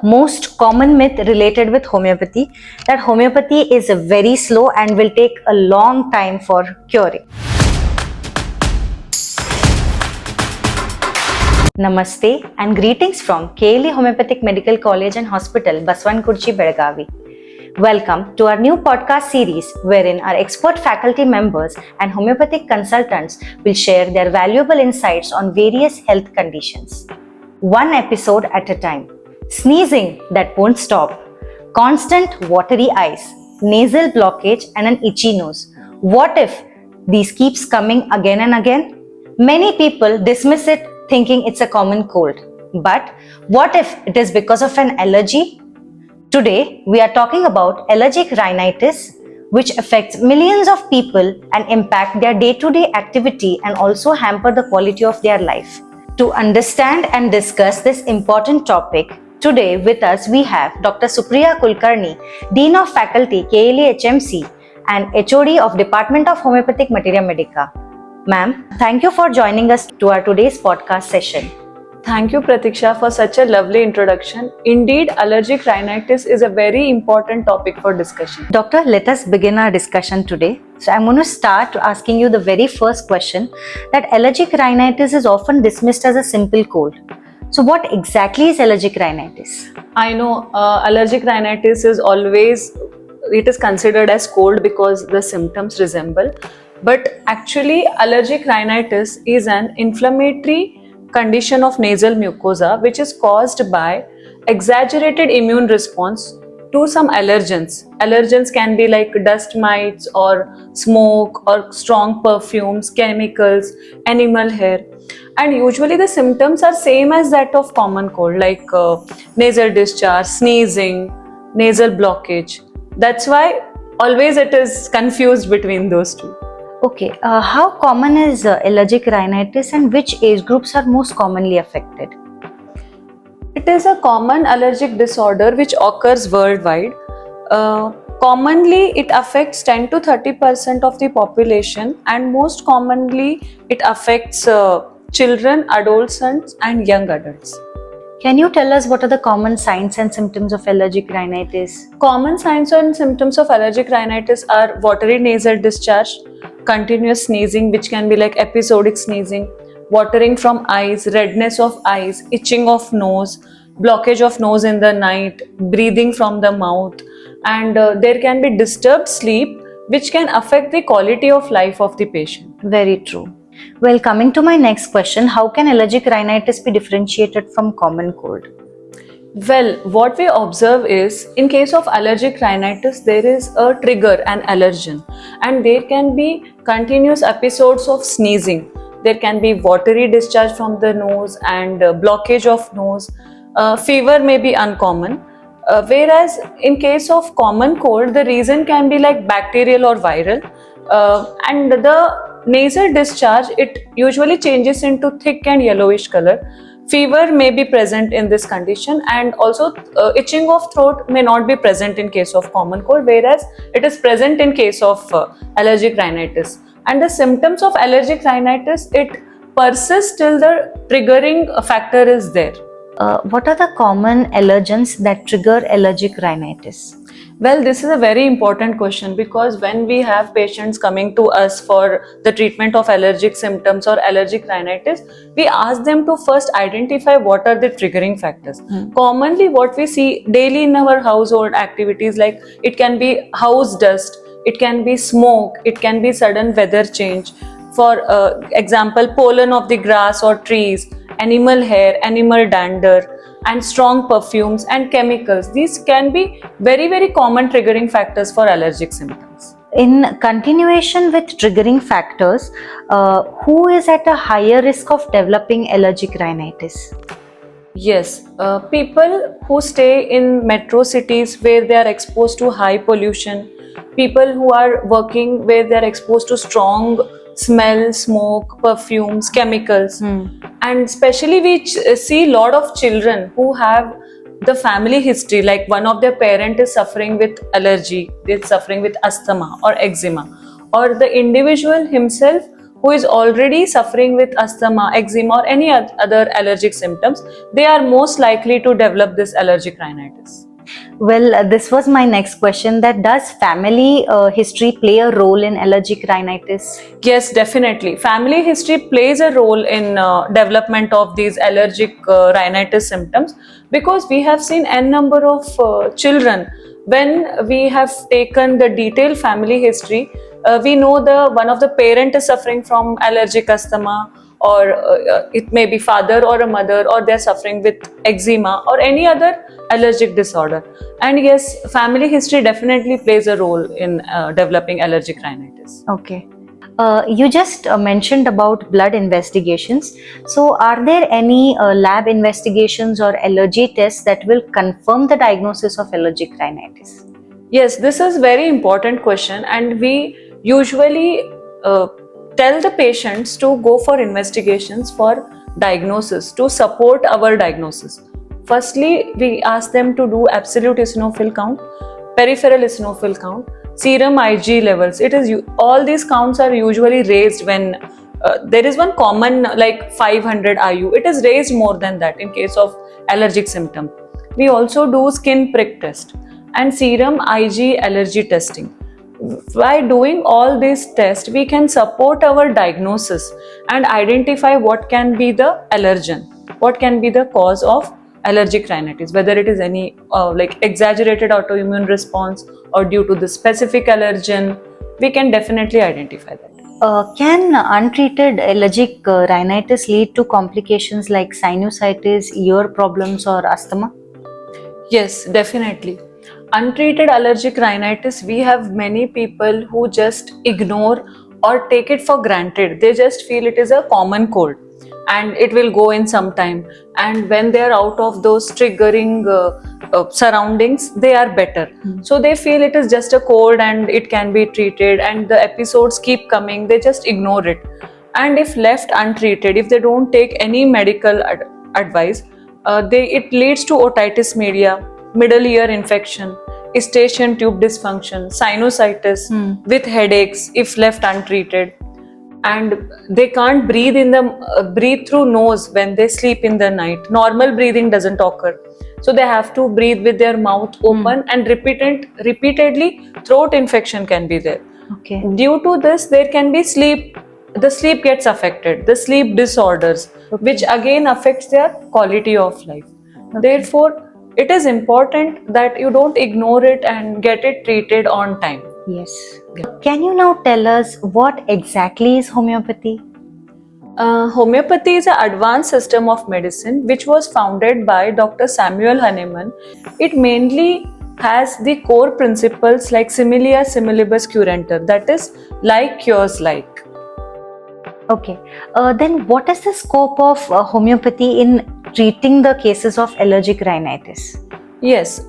most common myth related with homeopathy, that homeopathy is very slow and will take a long time for curing. Namaste and greetings from KLE Homeopathic Medical College and Hospital, Baswankurchi, Belagavi. Welcome to our new podcast series wherein our expert faculty members and homeopathic consultants will share their valuable insights on various health conditions. One episode at a time. Sneezing that won't stop, constant watery eyes, nasal blockage and an itchy nose. What if these keeps coming again and again? Many people dismiss it thinking it's a common cold. But what if it is because of an allergy? Today, we are talking about allergic rhinitis, which affects millions of people and impact their day-to-day activity and also hamper the quality of their life. To understand and discuss this important topic, today with us we have Dr. Supriya Kulkarni, Dean of Faculty, KLE HMC and HOD of Department of Homeopathic Materia Medica. Ma'am, thank you for joining us to our today's podcast session. Thank you, Pratiksha, for such a lovely introduction. Indeed, allergic rhinitis is a very important topic for discussion. Doctor, let us begin our discussion today. So I'm going to start asking you the very first question, that allergic rhinitis is often dismissed as a simple cold. So what exactly is allergic rhinitis? I know allergic rhinitis is always, it is considered as cold because the symptoms resemble. But actually, allergic rhinitis is an inflammatory condition of nasal mucosa which is caused by exaggerated immune response to some allergens. Allergens can be like dust mites or smoke or strong perfumes, chemicals, animal hair. And usually the symptoms are same as that of common cold, like nasal discharge, sneezing, nasal blockage. That's why always it is confused between those two. Okay, how common is allergic rhinitis and which age groups are most commonly affected? It is a common allergic disorder which occurs worldwide. Commonly, it affects 10 to 30% of the population, and most commonly, it affects children, adolescents, and young adults. Can you tell us what are the common signs and symptoms of allergic rhinitis? Common signs and symptoms of allergic rhinitis are watery nasal discharge, continuous sneezing, which can be like episodic sneezing, watering from eyes, redness of eyes, itching of nose, blockage of nose in the night, breathing from the mouth, and there can be disturbed sleep, which can affect the quality of life of the patient. Very true. Well, coming to my next question, how can allergic rhinitis be differentiated from common cold? Well, what we observe is, in case of allergic rhinitis, there is a trigger, an allergen, and there can be continuous episodes of sneezing. There can be watery discharge from the nose and blockage of nose. Fever may be uncommon. Whereas in case of common cold, the reason can be like bacterial or viral. And the nasal discharge, it usually changes into thick and yellowish color. Fever may be present in this condition, and also itching of throat may not be present in case of common cold, whereas it is present in case of allergic rhinitis. And the symptoms of allergic rhinitis, it persists till the triggering factor is there. What are the common allergens that trigger allergic rhinitis? Well, this is a very important question, because when we have patients coming to us for the treatment of allergic symptoms or allergic rhinitis, we ask them to first identify what are the triggering factors. Commonly, what we see daily in our household activities, like it can be house dust, it can be smoke, it can be sudden weather change. For example, pollen of the grass or trees, animal hair, animal dander, and strong perfumes and chemicals. These can be very, very common triggering factors for allergic symptoms. In continuation with triggering factors, who is at a higher risk of developing allergic rhinitis? Yes, people who stay in metro cities where they are exposed to high pollution, people who are working where they are exposed to strong smell, smoke, perfumes, chemicals, and especially we see a lot of children who have the family history, like one of their parent is suffering with allergy, they're suffering with asthma or eczema, or the individual himself who is already suffering with asthma, eczema, or any other allergic symptoms, they are most likely to develop this allergic rhinitis. Well, this was my next question, that does family history play a role in allergic rhinitis? Yes, definitely. Family history plays a role in development of these allergic rhinitis symptoms, because we have seen n number of children. When we have taken the detailed family history, we know one of the parent is suffering from allergic asthma, or it may be father or a mother, or they're suffering with eczema or any other allergic disorder. And yes, family history definitely plays a role in developing allergic rhinitis. Okay. You just mentioned about blood investigations. So, are there any lab investigations or allergy tests that will confirm the diagnosis of allergic rhinitis? Yes, this is very important question, and we usually tell the patients to go for investigations for diagnosis to support our diagnosis. Firstly, we ask them to do absolute eosinophil count, peripheral eosinophil count, serum Ig levels. All these counts are usually raised when there is one common like 500 IU. It is raised more than that in case of allergic symptom. We also do skin prick test and serum Ig allergy testing. By doing all these tests, we can support our diagnosis and identify what can be the allergen, what can be the cause of allergic rhinitis, whether it is any like exaggerated autoimmune response or due to the specific allergen. We can definitely identify that. Can untreated allergic rhinitis lead to complications like sinusitis, ear problems, or asthma? Yes, definitely. Untreated allergic rhinitis, we have many people who just ignore or take it for granted. They just feel it is a common cold and it will go in some time. And when they are out of those triggering surroundings, they are better. So they feel it is just a cold and it can be treated, and the episodes keep coming. They just ignore it. And if left untreated, if they don't take any medical advice, it leads to otitis media, middle ear infection, eustachian tube dysfunction, sinusitis with headaches if left untreated. And they can't breathe through nose when they sleep in the night. Normal breathing doesn't occur. So they have to breathe with their mouth open, and repeatedly throat infection can be there. Okay. Due to this, there can be the sleep gets affected, the sleep disorders, which again affects their quality of life. Therefore, it is important that you don't ignore it and get it treated on time. Yes. Can you now tell us what exactly is homeopathy? Homeopathy is an advanced system of medicine which was founded by Dr. Samuel Hahnemann. It mainly has the core principles like similia similibus curantur, that is, like cures like. Okay. Then what is the scope of homeopathy in treating the cases of allergic rhinitis? Yes,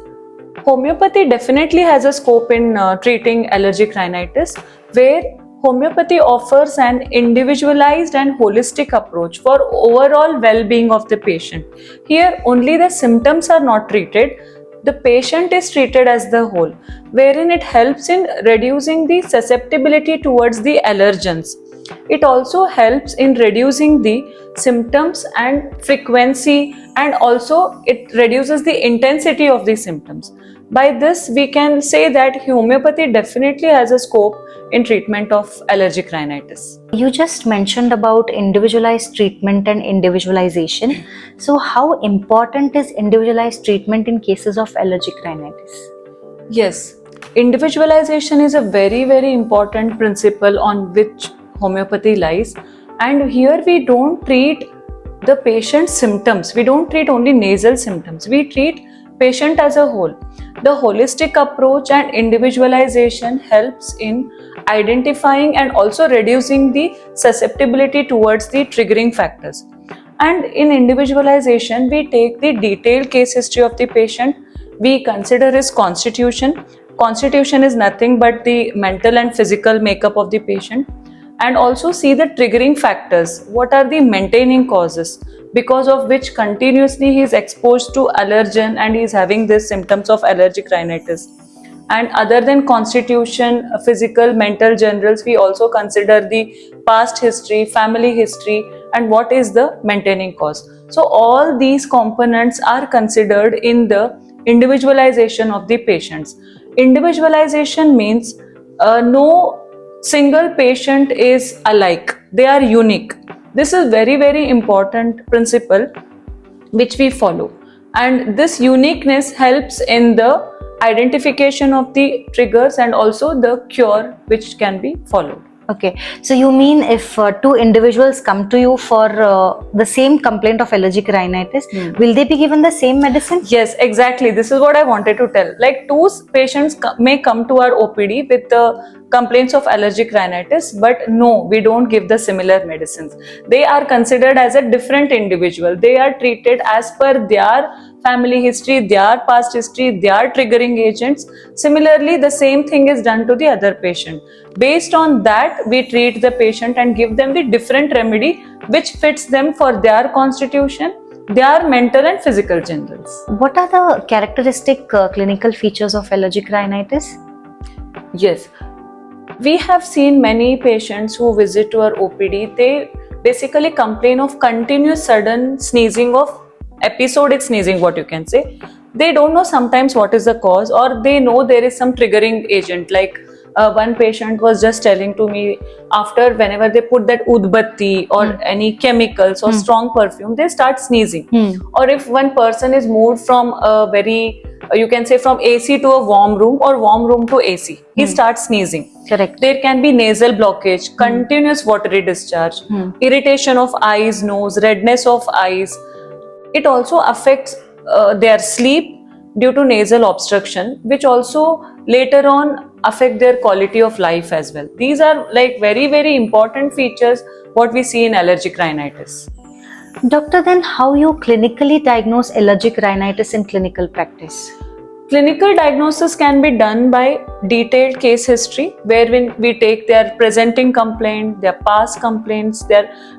homeopathy definitely has a scope in treating allergic rhinitis, where homeopathy offers an individualized and holistic approach for overall well-being of the patient. Here, only the symptoms are not treated, the patient is treated as the whole, wherein it helps in reducing the susceptibility towards the allergens. It also helps in reducing the symptoms and frequency, and also it reduces the intensity of the symptoms. By this, we can say that homeopathy definitely has a scope in treatment of allergic rhinitis. You just mentioned about individualized treatment and individualization. So how important is individualized treatment in cases of allergic rhinitis? Yes, individualization is a very, very important principle on which homeopathy lies. And here we don't treat the patient's symptoms. We don't treat only nasal symptoms. We treat patient as a whole. The holistic approach and individualization helps in identifying and also reducing the susceptibility towards the triggering factors. And in individualization, we take the detailed case history of the patient. We consider his constitution. Constitution is nothing but the mental and physical makeup of the patient. And also see the triggering factors. What are the maintaining causes because of which continuously he is exposed to allergen and he is having these symptoms of allergic rhinitis. And other than constitution, physical, mental generals, we also consider the past history, family history, and what is the maintaining cause. So all these components are considered in the individualization of the patients. Individualization means no single patient is alike, they are unique. This is very, very important principle which we follow, and this uniqueness helps in the identification of the triggers and also the cure which can be followed. Okay, so you mean if two individuals come to you for the same complaint of allergic rhinitis, will they be given the same medicine? Yes, exactly. This is what I wanted to tell. Like two patients may come to our OPD with the complaints of allergic rhinitis, but no, we don't give the similar medicines. They are considered as a different individual. They are treated as per their family history, their past history, their triggering agents. Similarly, the same thing is done to the other patient. Based on that, we treat the patient and give them the different remedy which fits them for their constitution, their mental and physical generals. What are the characteristic clinical features of allergic rhinitis? Yes, we have seen many patients who visit to our OPD. They basically complain of continuous sudden sneezing, of episodic sneezing, what you can say. They don't know sometimes what is the cause, or they know there is some triggering agent. Like one patient was just telling to me, after whenever they put that udbatti or any chemicals or strong perfume, they start sneezing. Or if one person is moved from a very, you can say from AC to a warm room or warm room to AC, he starts sneezing. Correct. There can be nasal blockage, continuous watery discharge, irritation of eyes, nose, redness of eyes. It also affects their sleep due to nasal obstruction, which also later on affect their quality of life as well. These are like very, very important features what we see in allergic rhinitis. Doctor, then how you clinically diagnose allergic rhinitis in clinical practice? Clinical diagnosis can be done by detailed case history, wherein we take their presenting complaint, their past complaints,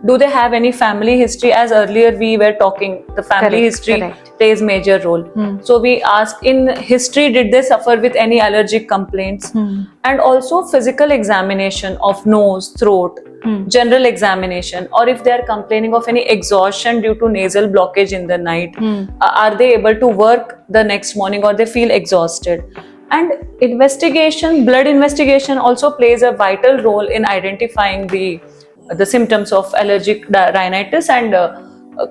do they have any family history. As earlier we were talking, the family history plays major role. So we ask in history, did they suffer with any allergic complaints? And also physical examination of nose, throat, general examination, or if they are complaining of any exhaustion due to nasal blockage in the night, are they able to work the next morning, or they feel exhausted. And investigation, blood investigation also plays a vital role in identifying the symptoms of allergic rhinitis and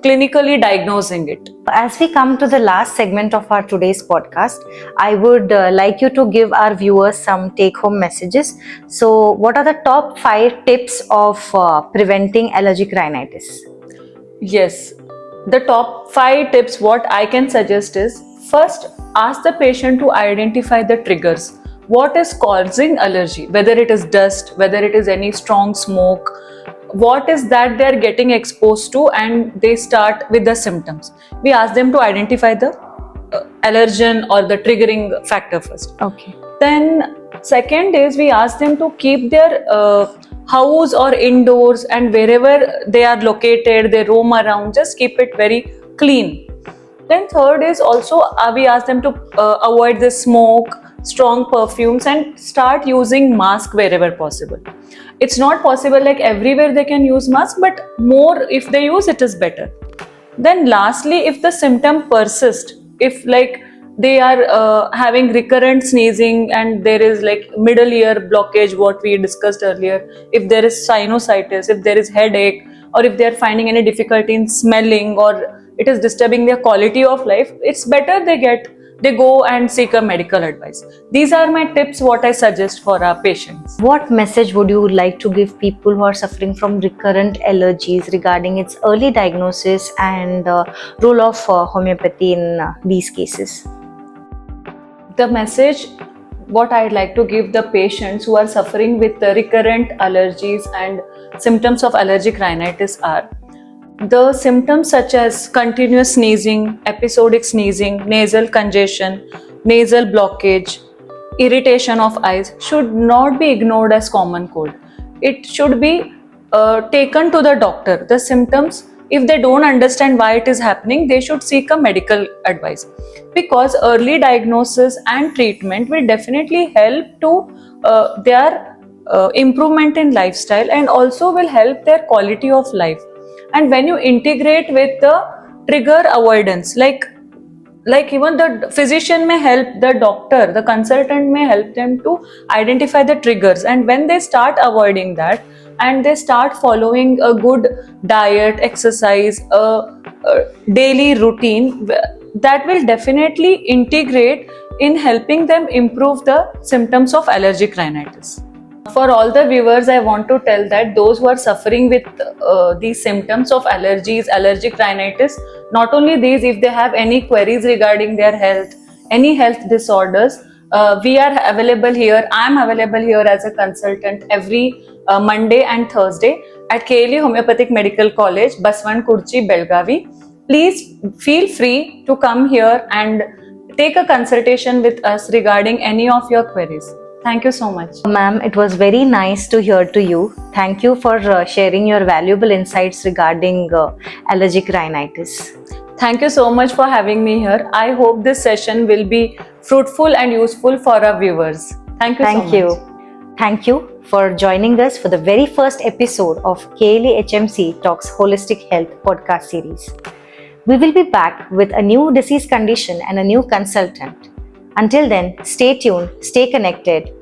clinically diagnosing it. As we come to the last segment of our today's podcast, I would like you to give our viewers some take-home messages. So, what are the top 5 tips of preventing allergic rhinitis? Yes, the top 5 tips what I can suggest is, first, ask the patient to identify the triggers. What is causing allergy? Whether it is dust, whether it is any strong smoke, what is that they are getting exposed to, and they start with the symptoms. We ask them to identify the allergen or the triggering factor first. Okay. Then second is, we ask them to keep their house or indoors, and wherever they are located, they roam around, just keep it very clean. Then third is also, we ask them to avoid the smoke, strong perfumes, and start using mask wherever possible. It's not possible like everywhere they can use mask, but more if they use, it is better. Then lastly, if the symptom persist, if like they are having recurrent sneezing and there is like middle ear blockage, what we discussed earlier, if there is sinusitis, if there is headache, or if they are finding any difficulty in smelling, or it is disturbing their quality of life, it's better they go and seek a medical advice. These are my tips what I suggest for our patients. What message would you like to give people who are suffering from recurrent allergies regarding its early diagnosis and role of homeopathy in these cases? The message what I'd like to give the patients who are suffering with the recurrent allergies and symptoms of allergic rhinitis are, the symptoms such as continuous sneezing, episodic sneezing, nasal congestion, nasal blockage, irritation of eyes should not be ignored as common cold. It should be taken to the doctor. The symptoms, if they don't understand why it is happening, they should seek a medical advice, because early diagnosis and treatment will definitely help to their improvement in lifestyle, and also will help their quality of life. And when you integrate with the trigger avoidance, like even the physician may help the doctor, the consultant may help them to identify the triggers, and when they start avoiding that and they start following a good diet, exercise, a daily routine, that will definitely integrate in helping them improve the symptoms of allergic rhinitis. For all the viewers, I want to tell that those who are suffering with these symptoms of allergies, allergic rhinitis, not only these, if they have any queries regarding their health, any health disorders, we are available here. I am available here as a consultant every Monday and Thursday at KLE Homeopathic Medical College, Baswan Kurchi, Belgavi. Please feel free to come here and take a consultation with us regarding any of your queries. Thank you so much. Ma'am, it was very nice to hear to you. Thank you for sharing your valuable insights regarding allergic rhinitis. Thank you so much for having me here. I hope this session will be fruitful and useful for our viewers. Thank you so much. Thank you. Thank you for joining us for the very first episode of KLE HMC Talks Holistic Health podcast series. We will be back with a new disease condition and a new consultant. Until then, stay tuned, stay connected,